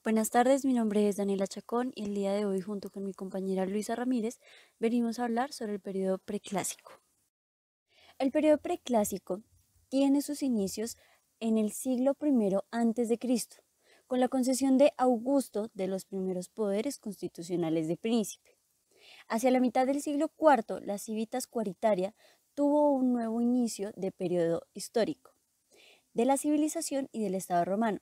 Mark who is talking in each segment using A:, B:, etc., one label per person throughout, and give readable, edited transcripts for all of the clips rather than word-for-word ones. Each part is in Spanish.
A: Buenas tardes, mi nombre es Daniela Chacón y el día de hoy junto con mi compañera Luisa Ramírez venimos a hablar sobre el periodo preclásico. El periodo preclásico tiene sus inicios en el siglo I antes de Cristo, con la concesión de Augusto de los primeros poderes constitucionales de príncipe. Hacia la mitad del siglo IV, la Civitas Quaritaria tuvo un nuevo inicio de periodo histórico, de la civilización y del Estado romano.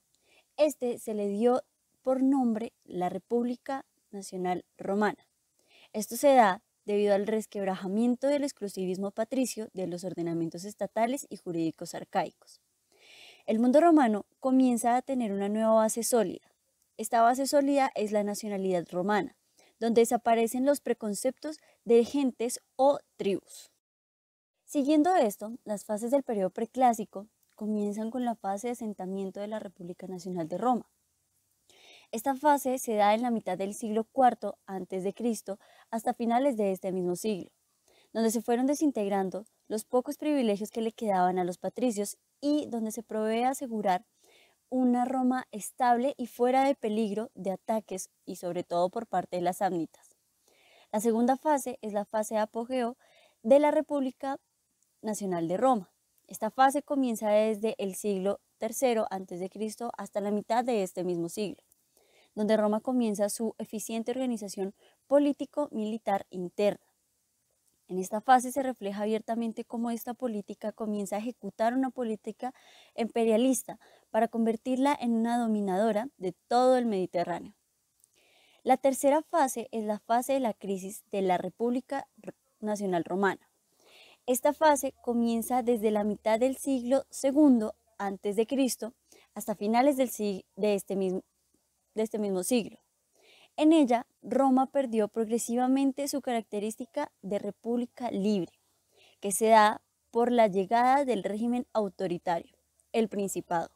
A: Este se le dio por nombre la República Nacional Romana. Esto se da debido al resquebrajamiento del exclusivismo patricio de los ordenamientos estatales y jurídicos arcaicos. El mundo romano comienza a tener una nueva base sólida. Esta base sólida es la nacionalidad romana, donde desaparecen los preconceptos de gentes o tribus. Siguiendo esto, las fases del periodo preclásico comienzan con la fase de asentamiento de la República Nacional de Roma. Esta fase se da en la mitad del siglo IV a.C. hasta finales de este mismo siglo, donde se fueron desintegrando los pocos privilegios que le quedaban a los patricios y donde se provee asegurar una Roma estable y fuera de peligro de ataques y sobre todo por parte de las sámnitas. La segunda fase es la fase de apogeo de la República Nacional de Roma. Esta fase comienza desde el siglo III a.C. hasta la mitad de este mismo siglo, donde Roma comienza su eficiente organización político-militar interna. En esta fase se refleja abiertamente cómo esta política comienza a ejecutar una política imperialista para convertirla en una dominadora de todo el Mediterráneo. La tercera fase es la fase de la crisis de la República Nacional Romana. Esta fase comienza desde la mitad del siglo II a.C. hasta finales de este mismo siglo. En ella, Roma perdió progresivamente su característica de república libre, que se da por la llegada del régimen autoritario, el Principado.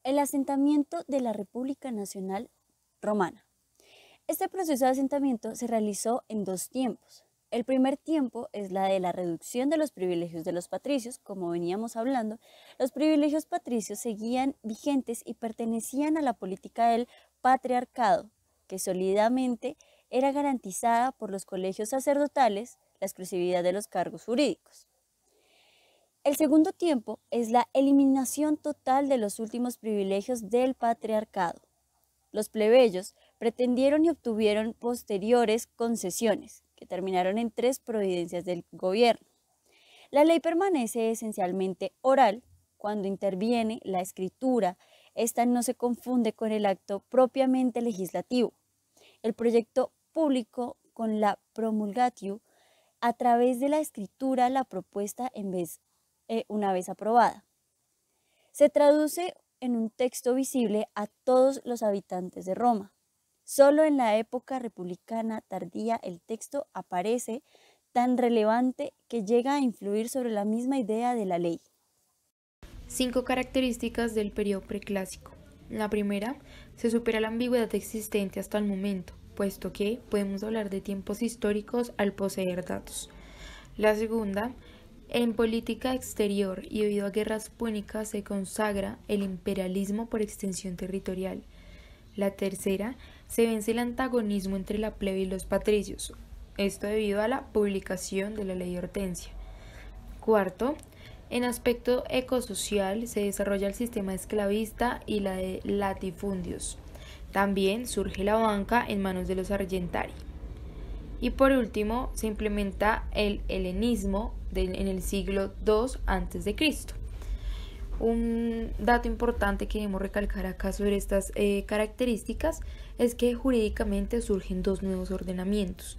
A: El asentamiento de la República Nacional Romana. Este proceso de asentamiento se realizó en dos tiempos. El primer tiempo es la de la reducción de los privilegios de los patricios, como veníamos hablando. Los privilegios patricios seguían vigentes y pertenecían a la política del patriarcado, que sólidamente era garantizada por los colegios sacerdotales, la exclusividad de los cargos jurídicos. El segundo tiempo es la eliminación total de los últimos privilegios del patriarcado. Los plebeyos pretendieron y obtuvieron posteriores concesiones, que terminaron en 3 providencias del gobierno. La ley permanece esencialmente oral. Cuando interviene la escritura, esta no se confunde con el acto propiamente legislativo. El proyecto público con la promulgatio, a través de la escritura, la propuesta una vez aprobada. Se traduce en un texto visible a todos los habitantes de Roma. Solo en la época republicana tardía el texto aparece tan relevante que llega a influir sobre la misma idea de la ley.
B: 5 características del periodo preclásico. La primera, se supera la ambigüedad existente hasta el momento, puesto que podemos hablar de tiempos históricos al poseer datos. La segunda, en política exterior y debido a guerras púnicas se consagra el imperialismo por extensión territorial. La tercera, se vence el antagonismo entre la plebe y los patricios, esto debido a la publicación de la ley Hortensia. Cuarto, en aspecto ecosocial se desarrolla el sistema esclavista y la de latifundios. También surge la banca en manos de los argentari. Y por último, se implementa el helenismo en el siglo II a.C. Un dato importante que debemos recalcar acá sobre estas características es que jurídicamente surgen 2 nuevos ordenamientos.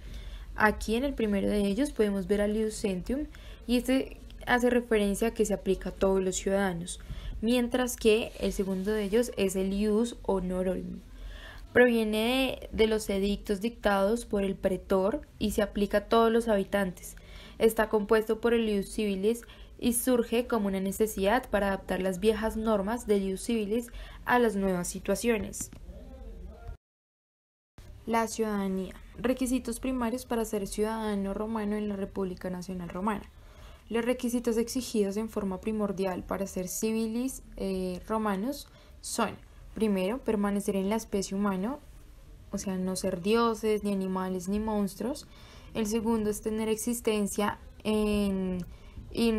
B: Aquí en el primero de ellos podemos ver al ius centium y este hace referencia a que se aplica a todos los ciudadanos, mientras que el segundo de ellos es el ius honorum. Proviene de los edictos dictados por el pretor y se aplica a todos los habitantes. Está compuesto por el ius civilis y surge como una necesidad para adaptar las viejas normas del ius civilis a las nuevas situaciones. La ciudadanía. Requisitos primarios para ser ciudadano romano en la República Nacional Romana. Los requisitos exigidos en forma primordial para ser civilis romanos son, Primero, permanecer en la especie humana, o sea, no ser dioses, ni animales, ni monstruos. El segundo es tener existencia in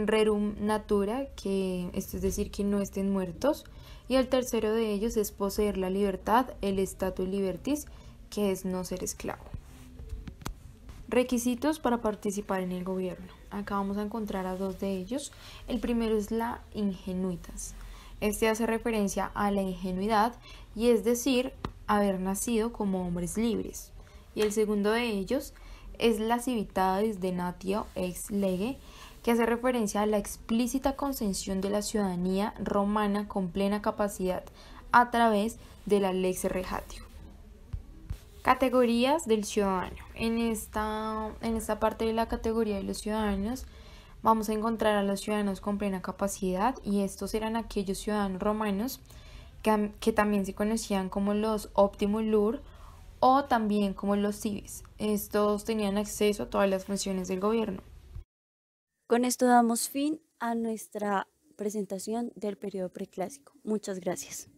B: rerum natura, que esto es decir, que no estén muertos. Y el tercero de ellos es poseer la libertad, el status libertis, que es no ser esclavo. Requisitos para participar en el gobierno. Acá vamos a encontrar a dos de ellos. El primero es la ingenuitas. Este hace referencia a la ingenuidad y es decir, haber nacido como hombres libres. Y el segundo de ellos es la civitades de natio ex lege, que hace referencia a la explícita concesión de la ciudadanía romana con plena capacidad a través de la lex regatio. Categorías del ciudadano. En esta parte de la categoría de los ciudadanos vamos a encontrar a los ciudadanos con plena capacidad y estos eran aquellos ciudadanos romanos que también se conocían como los optimum lur o también como los civis. Estos tenían acceso a todas las funciones del gobierno.
A: Con esto damos fin a nuestra presentación del periodo preclásico. Muchas gracias.